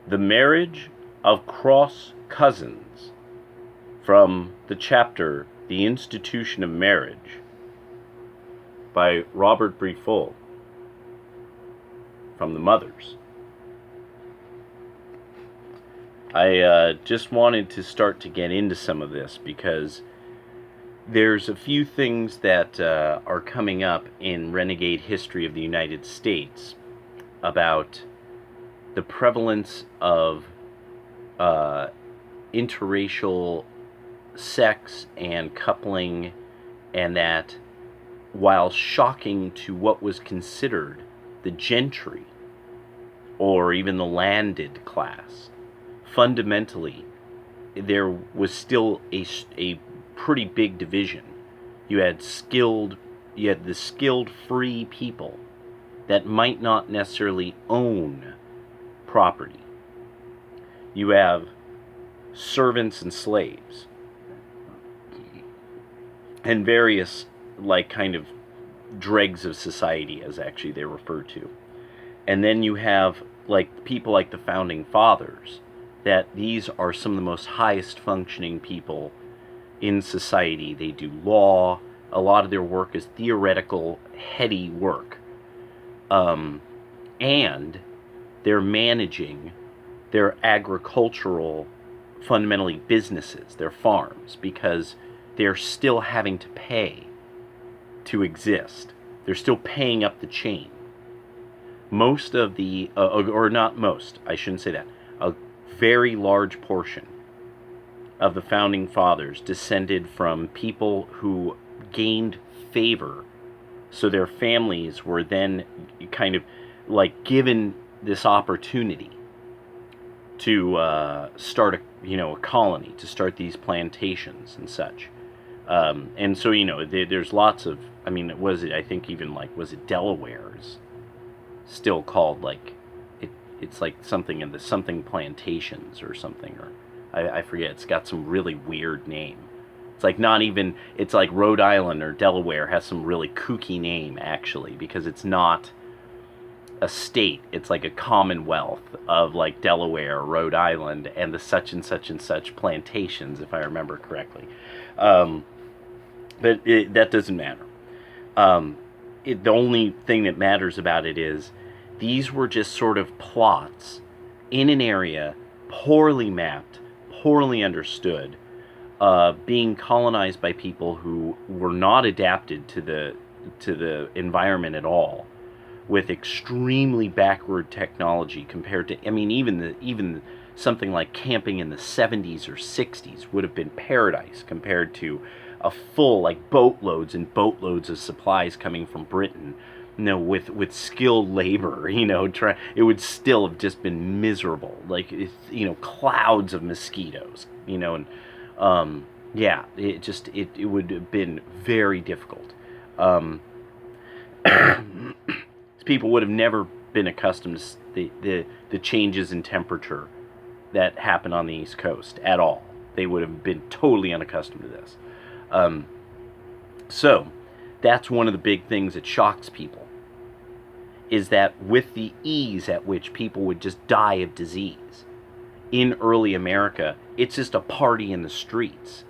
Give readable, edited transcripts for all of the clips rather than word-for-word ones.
The Marriage of Cross Cousins, from the chapter The Institution of Marriage by Robert Briffault, from the Mothers. I just wanted to start to get into some of this because there's a few things that are coming up in Renegade History of the United States about the prevalence of interracial sex and coupling, and that while shocking to what was considered the gentry or even the landed class, fundamentally there was still a pretty big division. You had the skilled free people that might not necessarily own property. You have servants and slaves and various kind of dregs of society, as actually they're referred to. And then you have people like the founding fathers, that these are some of the most highest functioning people in society. They do law. A lot of their work is theoretical, heady work. And they're managing their agricultural, fundamentally businesses, their farms, because they're still having to pay to exist. They're still paying up the chain. Most of the, or not most, I shouldn't say that, a very large portion of the founding fathers descended from people who gained favor, so their families were then kind of given this opportunity to start a colony, to start these plantations and such. And so there's lots of, was it Delaware is still called it's like something in the something plantations or something, or I forget. It's got some really weird name. It's like Rhode Island or Delaware has some really kooky name, actually, because it's not a state. It's like a commonwealth of Delaware, Rhode Island, and the such and such and such plantations, if I remember correctly. But that doesn't matter. The only thing that matters about it is these were just sort of plots in an area, poorly mapped, poorly understood, being colonized by people who were not adapted to the environment at all, with extremely backward technology compared to, even something like camping in the 70s or 60s would have been paradise compared to a full, boatloads and boatloads of supplies coming from Britain, with skilled labor, it would still have just been miserable, clouds of mosquitoes, and it would have been very difficult. People would have never been accustomed to the changes in temperature that happen on the East Coast at all. They would have been totally unaccustomed to this. So that's one of the big things that shocks people, is that with the ease at which people would just die of disease in early America, it's just a party in the streets.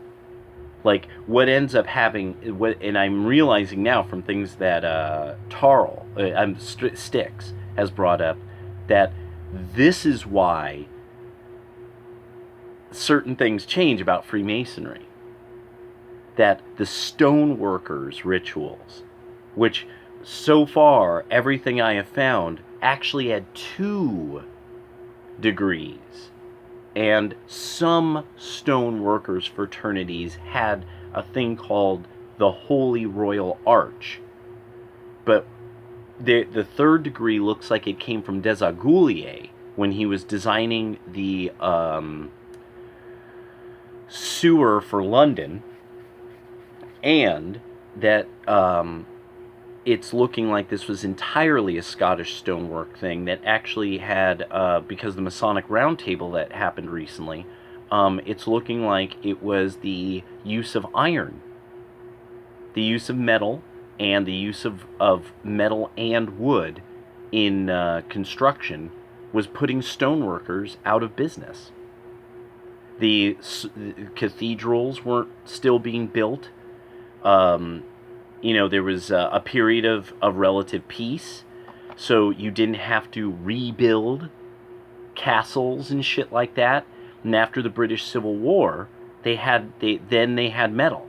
What ends up happening, and I'm realizing now from things that Styx has brought up, that this is why certain things change about Freemasonry. That the stoneworkers' rituals, which so far everything I have found actually had 2 degrees, and some stoneworkers' fraternities had a thing called the Holy Royal Arch. But the 3rd degree looks like it came from Desaguliers when he was designing the sewer for London, and that it's looking like this was entirely a Scottish stonework thing that actually had, because of the Masonic Roundtable that happened recently, it's looking like it was the use of iron, the use of metal, and the use of metal and wood in construction was putting stoneworkers out of business. The cathedrals weren't still being built. There was a period of relative peace, so you didn't have to rebuild castles and shit like that. And after the British Civil War, they had metal.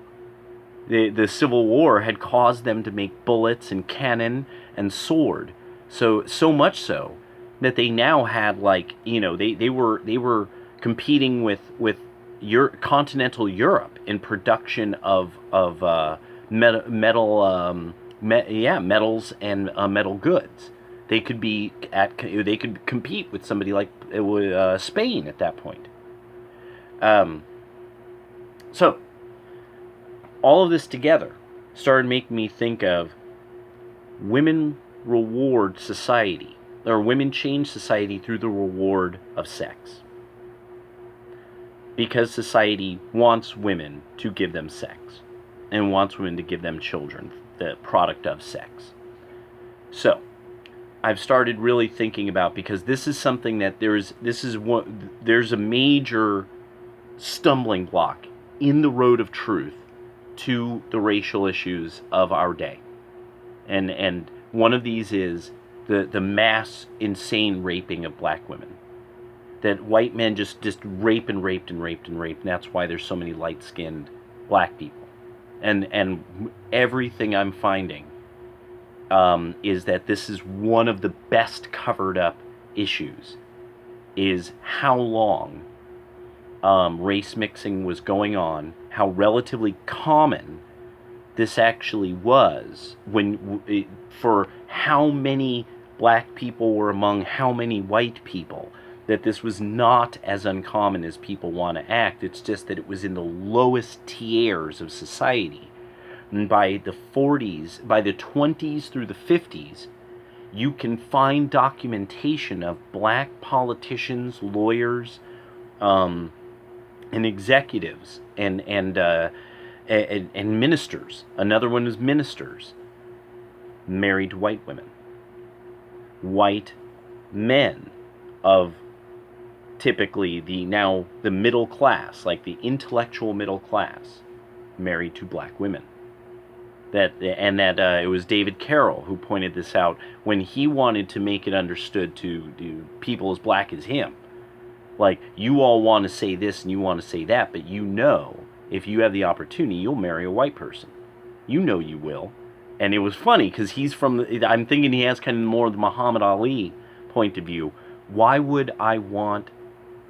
The Civil War had caused them to make bullets and cannon and sword. So much so that they now had they were competing with continental Europe in production of metals and metal goods. They could compete with somebody like Spain at that point. So all of this together started making me think of women reward society, or women change society through the reward of sex. Because society wants women to give them sex, and wants women to give them children, the product of sex. So, I've started really thinking about, because this is something that there's a major stumbling block in the road of truth to the racial issues of our day. And one of these is the mass insane raping of black women. That white men just rape and raped and raped and raped, and that's why there's so many light-skinned black people. And everything I'm finding is that this is one of the best covered up issues, is how long race mixing was going on, how relatively common this actually was, for how many black people were among how many white people, that this was not as uncommon as people want to act. It's just that it was in the lowest tiers of society. And by the 20s through the 50s, you can find documentation of black politicians, lawyers, and executives, and ministers. Another one is ministers married to white women. White men of typically the middle class, like the intellectual middle class, married to black women. It was David Carroll who pointed this out when he wanted to make it understood to people as black as him. Like, you all want to say this and you want to say that, but if you have the opportunity, you'll marry a white person. You will. And it was funny, because I'm thinking he has kind of more of the Muhammad Ali point of view. Why would I want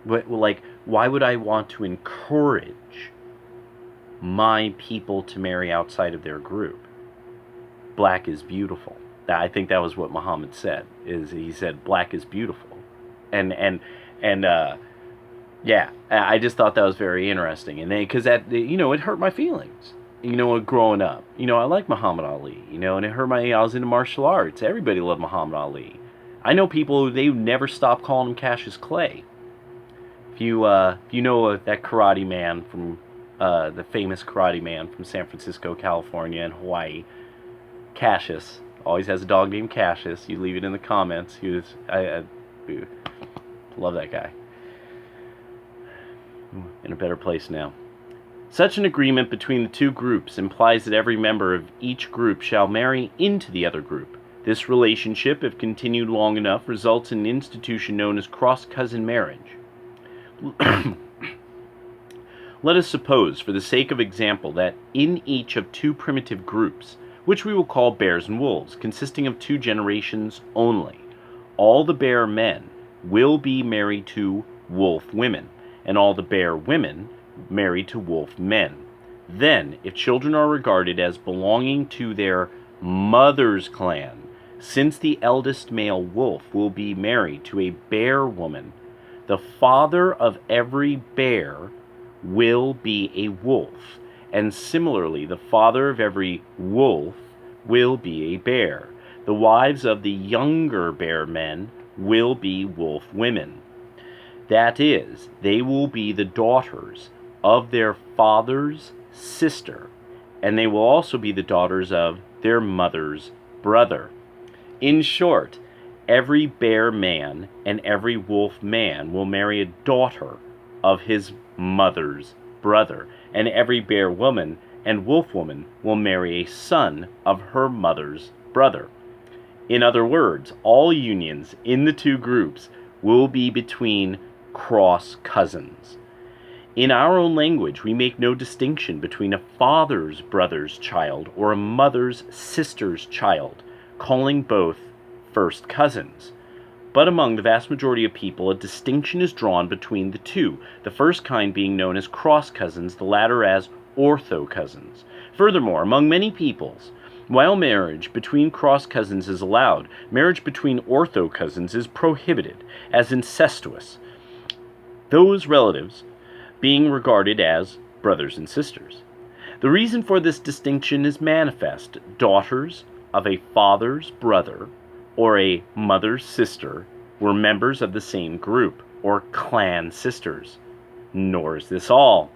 to encourage my people to marry outside of their group? Black is beautiful. I think that was what Muhammad said. He said black is beautiful, and I just thought that was very interesting, and because it hurt my feelings. Growing up, I like Muhammad Ali, and it hurt I was into martial arts. Everybody loved Muhammad Ali. I know people, they never stop calling him Cassius Clay. If you know that karate man from, the famous karate man from San Francisco, California, and Hawaii, Cassius, always has a dog named Cassius. You leave it in the comments. I love that guy. In a better place now. Such an agreement between the two groups implies that every member of each group shall marry into the other group. This relationship, if continued long enough, results in an institution known as cross-cousin marriage. Let us suppose, for the sake of example, that in each of two primitive groups, which we will call bears and wolves, consisting of 2 generations only, all the bear men will be married to wolf women, and all the bear women married to wolf men. Then, if children are regarded as belonging to their mother's clan, since the eldest male wolf will be married to a bear woman, the father of every bear will be a wolf, and similarly the father of every wolf will be a bear. The wives of the younger bear men will be wolf women. That is, they will be the daughters of their father's sister, and they will also be the daughters of their mother's brother. In short, every bear man and every wolf man will marry a daughter of his mother's brother, and every bear woman and wolf woman will marry a son of her mother's brother. In other words, all unions in the two groups will be between cross cousins. In our own language, we make no distinction between a father's brother's child or a mother's sister's child, calling both first cousins. But among the vast majority of people, a distinction is drawn between the two, the first kind being known as cross cousins, the latter as ortho cousins. Furthermore, among many peoples, while marriage between cross cousins is allowed, marriage between ortho cousins is prohibited as incestuous, those relatives being regarded as brothers and sisters. The reason for this distinction is manifest. Daughters of a father's brother or a mother's sister were members of the same group, or clan sisters. Nor is this all.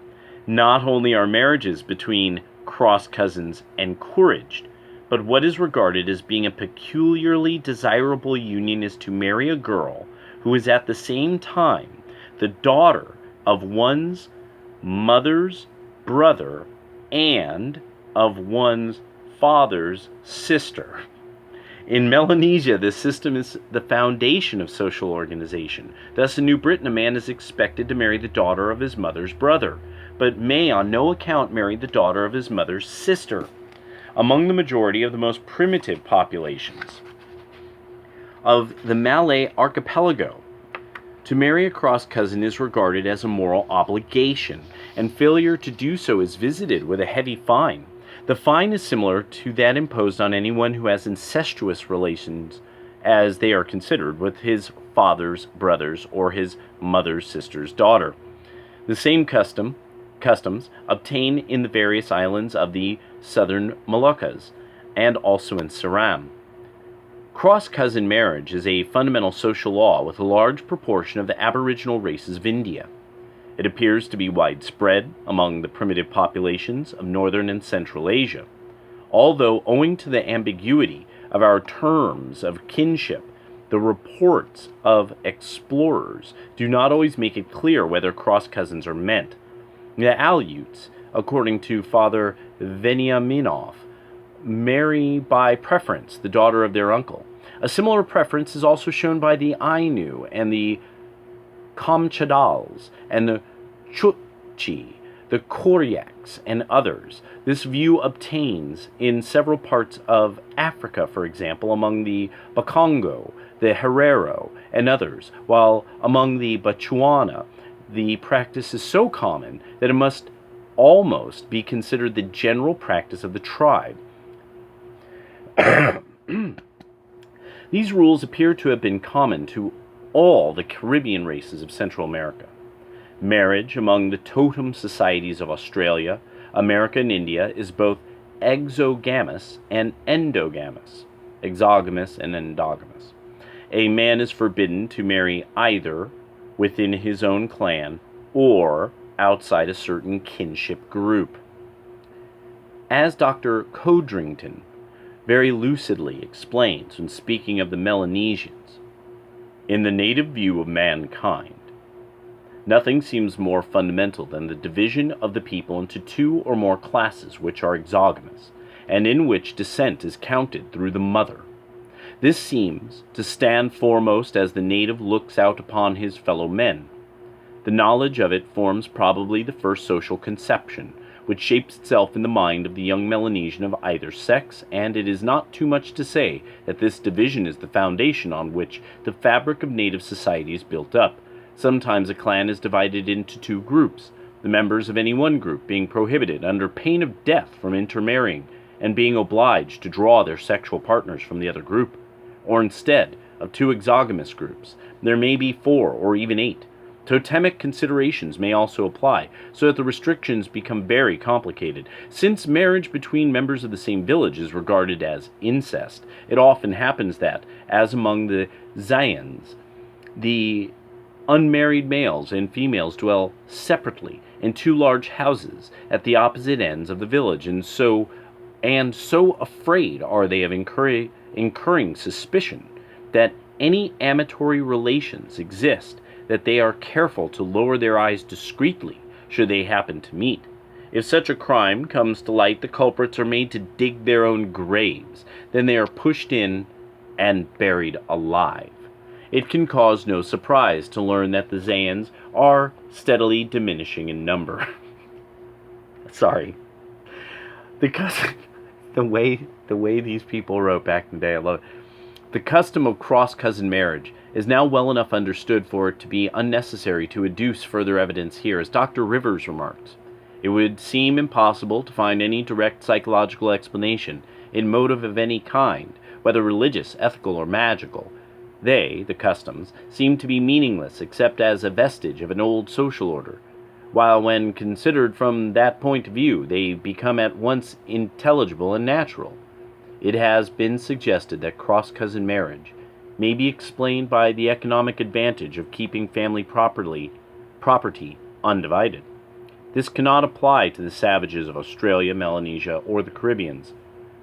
Not only are marriages between cross cousins encouraged, but what is regarded as being a peculiarly desirable union is to marry a girl who is at the same time the daughter of one's mother's brother and of one's father's sister. In Melanesia, this system is the foundation of social organization. Thus, in New Britain, a man is expected to marry the daughter of his mother's brother, but may on no account marry the daughter of his mother's sister. Among the majority of the most primitive populations of the Malay archipelago, to marry a cross cousin is regarded as a moral obligation, and failure to do so is visited with a heavy fine. The fine is similar to that imposed on anyone who has incestuous relations, as they are considered, with his father's brothers or his mother's sister's daughter. The same customs obtain in the various islands of the southern Moluccas, and also in Ceram. Cross-cousin marriage is a fundamental social law with a large proportion of the aboriginal races of India. It appears to be widespread among the primitive populations of northern and central Asia, although owing to the ambiguity of our terms of kinship, the reports of explorers do not always make it clear whether cross-cousins are meant. The Aleuts, according to Father Veniaminoff, marry by preference the daughter of their uncle. A similar preference is also shown by the Ainu and the Kamchadals and the Chukchi, the Koryaks, and others. This view obtains in several parts of Africa, for example, among the Bakongo, the Herero, and others, while among the Bachuana, the practice is so common that it must almost be considered the general practice of the tribe. These rules appear to have been common to all the Caribbean races of Central America. Marriage among the totem societies of Australia, America, and India is both exogamous and endogamous, exogamous and endogamous. A man is forbidden to marry either within his own clan or outside a certain kinship group. As Dr. Codrington very lucidly explains when speaking of the Melanesians, in the native view of mankind, nothing seems more fundamental than the division of the people into two or more classes which are exogamous, and in which descent is counted through the mother. This seems to stand foremost as the native looks out upon his fellow men. The knowledge of it forms probably the first social conception, which shapes itself in the mind of the young Melanesian of either sex, and it is not too much to say that this division is the foundation on which the fabric of native society is built up. Sometimes a clan is divided into two groups, the members of any one group being prohibited under pain of death from intermarrying and being obliged to draw their sexual partners from the other group. Or instead of two exogamous groups, there may be 4 or even 8. Totemic considerations may also apply, so that the restrictions become very complicated. Since marriage between members of the same village is regarded as incest, it often happens that, as among the Zayans, the unmarried males and females dwell separately in 2 large houses at the opposite ends of the village, and so afraid are they of incurring suspicion that any amatory relations exist, that they are careful to lower their eyes discreetly should they happen to meet. If such a crime comes to light, the culprits are made to dig their own graves. Then they are pushed in and buried alive. It can cause no surprise to learn that the Zayans are steadily diminishing in number. Sorry. The way these people wrote back in the day, I love it. The custom of cross-cousin marriage is now well enough understood for it to be unnecessary to adduce further evidence here, as Dr. Rivers remarks. It would seem impossible to find any direct psychological explanation in motive of any kind, whether religious, ethical, or magical. They, the customs, seem to be meaningless except as a vestige of an old social order, while when considered from that point of view, they become at once intelligible and natural. It has been suggested that cross-cousin marriage may be explained by the economic advantage of keeping family property undivided. This cannot apply to the savages of Australia, Melanesia, or the Caribbeans,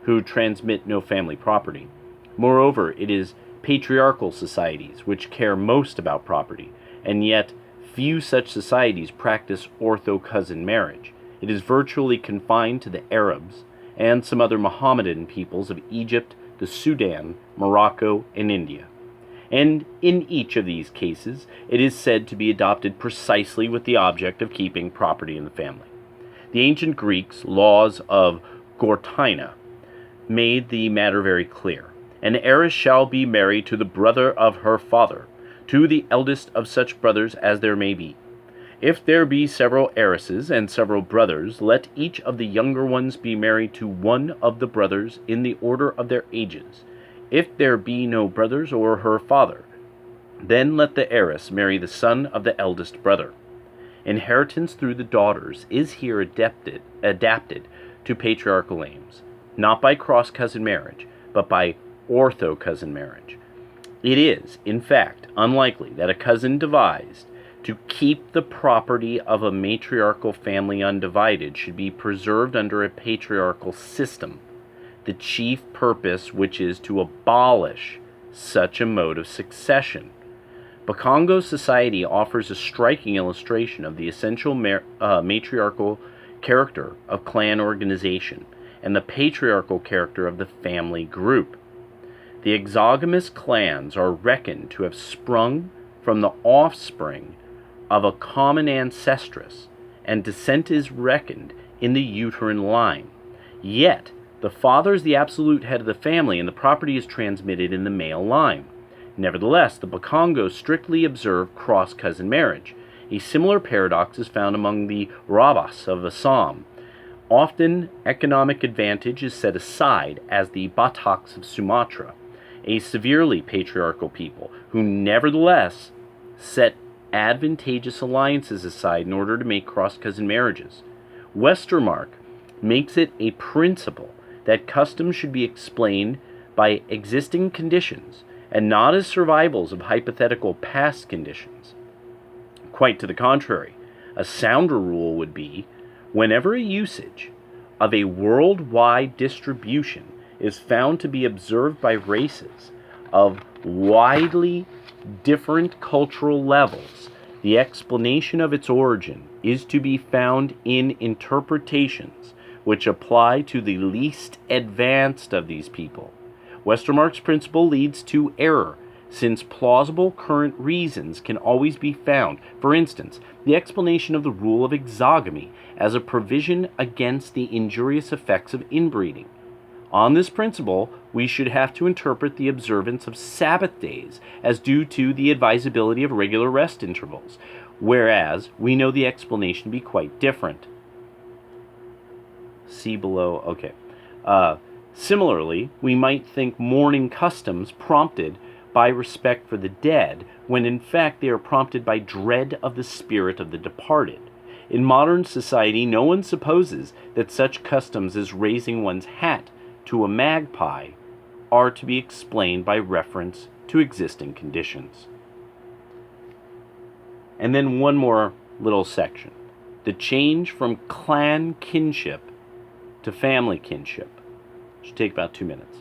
who transmit no family property. Moreover, it is patriarchal societies which care most about property, and yet few such societies practice ortho-cousin marriage. It is virtually confined to the Arabs and some other Mohammedan peoples of Egypt, the Sudan, Morocco, and India. And in each of these cases, it is said to be adopted precisely with the object of keeping property in the family. The ancient Greeks' laws of Gortyna made the matter very clear. An heiress shall be married to the brother of her father, to the eldest of such brothers as there may be. If there be several heiresses and several brothers, let each of the younger ones be married to one of the brothers in the order of their ages. If there be no brothers or her father, then let the heiress marry the son of the eldest brother. Inheritance through the daughters is here adapted to patriarchal aims, not by cross-cousin marriage, but by ortho-cousin marriage. It is, in fact, unlikely that a cousin devised to keep the property of a matriarchal family undivided should be preserved under a patriarchal system, the chief purpose which is to abolish such a mode of succession. Bakongo society offers a striking illustration of the essential matriarchal character of clan organization and the patriarchal character of the family group. The exogamous clans are reckoned to have sprung from the offspring of a common ancestress, and descent is reckoned in the uterine line. Yet, the father is the absolute head of the family, and the property is transmitted in the male line. Nevertheless, the Bakongo strictly observe cross-cousin marriage. A similar paradox is found among the Rabas of Assam. Often, economic advantage is set aside as the Bataks of Sumatra, a severely patriarchal people, who nevertheless set advantageous alliances aside in order to make cross-cousin marriages. Westermarck makes it a principle that customs should be explained by existing conditions and not as survivals of hypothetical past conditions. Quite to the contrary, a sounder rule would be, whenever a usage of a worldwide distribution is found to be observed by races of widely different cultural levels, the explanation of its origin is to be found in interpretations which apply to the least advanced of these people. Westermarck's principle leads to error, since plausible current reasons can always be found. For instance, the explanation of the rule of exogamy as a provision against the injurious effects of inbreeding. On this principle, we should have to interpret the observance of Sabbath days as due to the advisability of regular rest intervals, whereas we know the explanation to be quite different. See below. Okay. Similarly, we might think mourning customs prompted by respect for the dead, when in fact they are prompted by dread of the spirit of the departed. In modern society, no one supposes that such customs as raising one's hat to a magpie are to be explained by reference to existing conditions. And then one more little section. The change from clan kinship to family kinship. Should take about 2 minutes.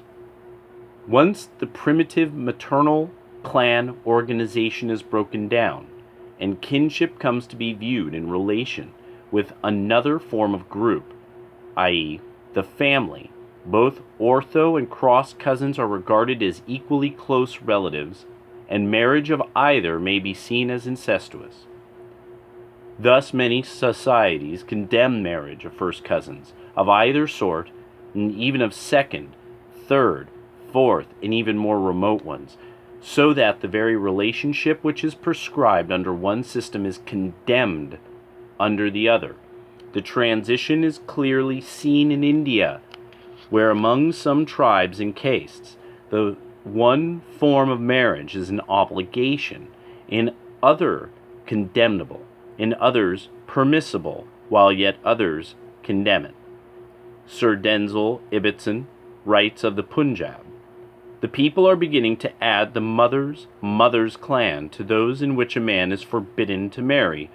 Once the primitive maternal clan organization is broken down, and kinship comes to be viewed in relation with another form of group, i.e., the family. Both ortho and cross cousins are regarded as equally close relatives, and marriage of either may be seen as incestuous. Thus, many societies condemn marriage of first cousins of either sort, and even of second, third, fourth, and even more remote ones, so that the very relationship which is prescribed under one system is condemned under the other. The transition is clearly seen in India, where among some tribes and castes, the one form of marriage is an obligation, in other condemnable, in others permissible, while yet others condemn it. Sir Denzil Ibbotson writes of the Punjab, "The people are beginning to add the mother's clan to those in which a man is forbidden to marry,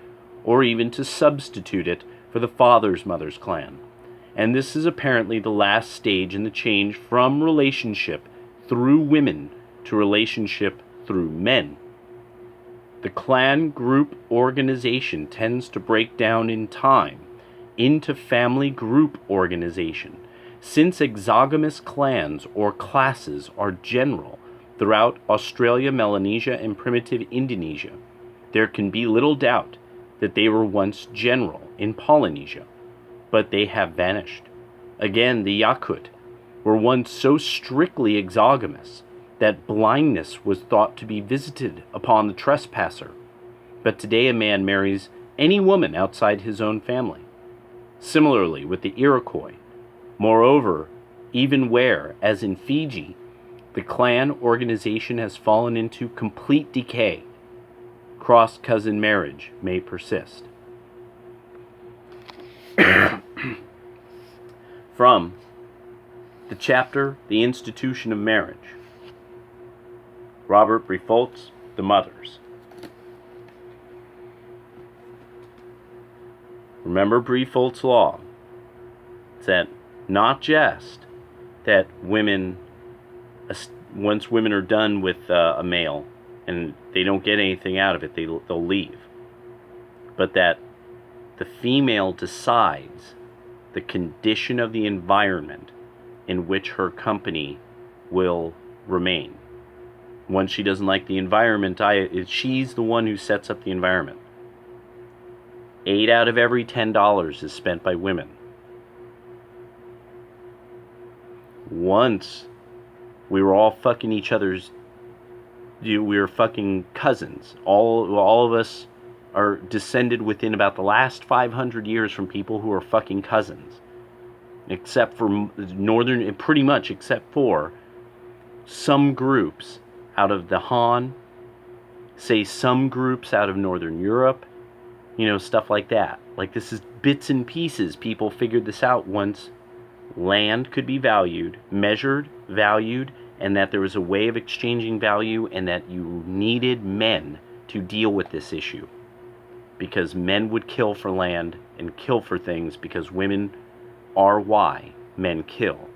or even to substitute it for the father's mother's clan. And this is apparently the last stage in the change from relationship through women to relationship through men. The clan group organization tends to break down in time into family group organization. Since exogamous clans or classes are general throughout Australia, Melanesia, and primitive Indonesia, there can be little doubt that they were once general in Polynesia, but they have vanished. Again, the Yakut were once so strictly exogamous that blindness was thought to be visited upon the trespasser, but today a man marries any woman outside his own family. Similarly with the Iroquois. Moreover, even where, as in Fiji, the clan organization has fallen into complete decay, cross-cousin marriage may persist." From the chapter, The Institution of Marriage, Robert Briffault's The Mothers. Remember Briffault's law. It's that not just that women, once women are done with a male and they don't get anything out of it, they'll leave. But that the female decides the condition of the environment in which her company will remain. Once she doesn't like the environment, she's the one who sets up the environment. 8 out of every $10 is spent by women. Once we were all fucking each other's, we were fucking cousins. All of us are descended within about the last 500 years from people who are fucking cousins. Except for pretty much except for some groups out of the Han, say some groups out of Northern Europe, stuff like that. Like, this is bits and pieces. People figured this out once land could be measured, valued, and that there was a way of exchanging value, and that you needed men to deal with this issue. Because men would kill for land and kill for things, because women are why men kill.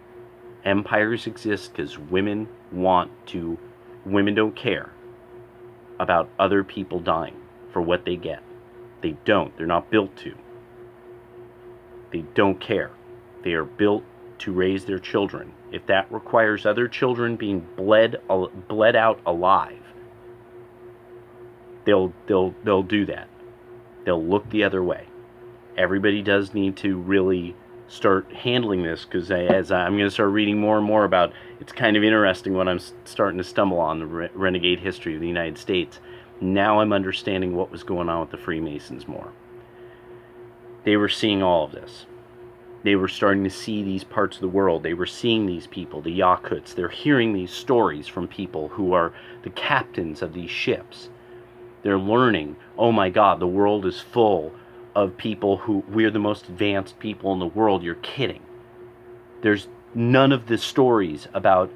Empires exist because women don't care about other people dying for what they get. They don't. They're not built to. They don't care. They are built to raise their children. If that requires other children being bled out alive, they'll do that. They'll look the other way. Everybody does need to really start handling this, because as I'm going to start reading more and more about, it's kind of interesting when I'm starting to stumble on the renegade history of the United States. Now I'm understanding what was going on with the Freemasons more. They were seeing all of this. They were starting to see these parts of the world. They were seeing these people, the Yakuts. They're hearing these stories from people who are the captains of these ships. They're learning, oh my God, the world is full of people who, we're the most advanced people in the world. You're kidding. There's none of the stories about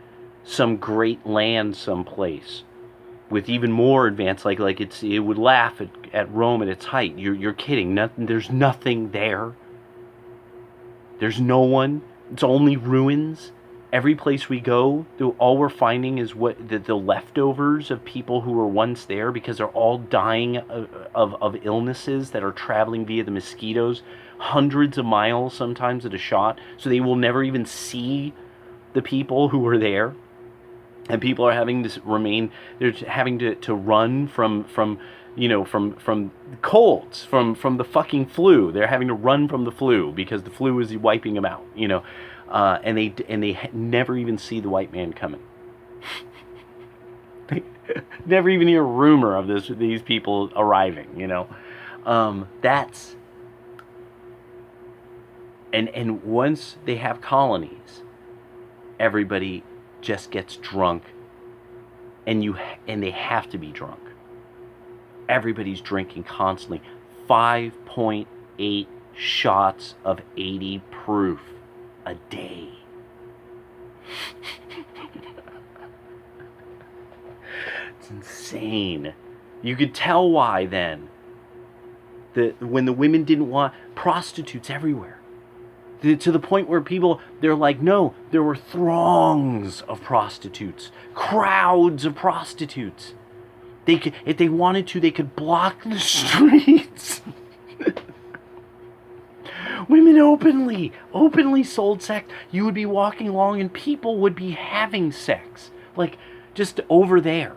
some great land someplace with even more advanced, like it would laugh at Rome at its height. You're kidding. There's nothing there. There's no one. It's only ruins. every place we go, all we're finding is what the leftovers of people who were once there, because they're all dying of illnesses that are traveling via the mosquitoes hundreds of miles sometimes at a shot, so they will never even see the people who were there. And people are having to remain, they're having to run from colds, from the fucking flu. They're having to run from the flu because the flu is wiping them out, and they never even see the white man coming. They never even hear a rumor of these people arriving, that's, and once they have colonies, everybody just gets drunk, and they have to be drunk. Everybody's drinking constantly. 5.8 shots of 80 proof a day. It's insane. You could tell why then. When the women didn't want prostitutes everywhere. To the point where they're like, no, there were throngs of prostitutes, crowds of prostitutes. If they wanted to, they could block the streets. Women openly sold sex. You would be walking along and people would be having sex, like just over there.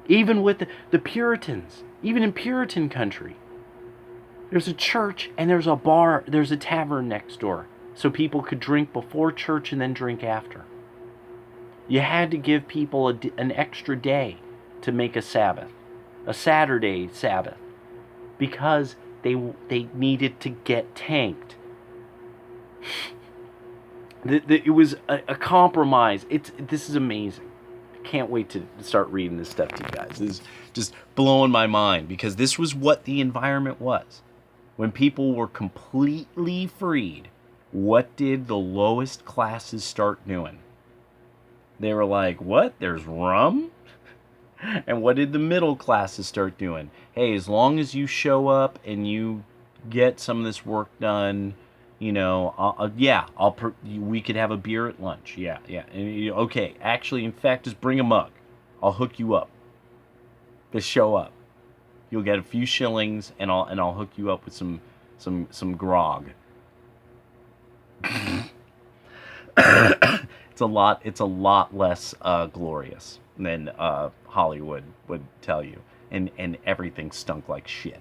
Even with the Puritans, even in Puritan country. There's a church and there's a bar, there's a tavern next door. So people could drink before church and then drink after. You had to give people an extra day to make a Sabbath. A Saturday Sabbath. Because they needed to get tanked. It was a compromise. This is amazing. I can't wait to start reading this stuff to you guys. This is just blowing my mind. Because this was what the environment was. When people were completely freed, what did the lowest classes start doing? They were like, what? There's rum? And what did the middle classes start doing? Hey, as long as you show up and you get some of this work done, we could have a beer at lunch. Yeah. And, okay, actually, in fact, just bring a mug. I'll hook you up. Just show up. You'll get a few shillings, and I'll hook you up with some grog. It's a lot less glorious than Hollywood would tell you, and everything stunk like shit.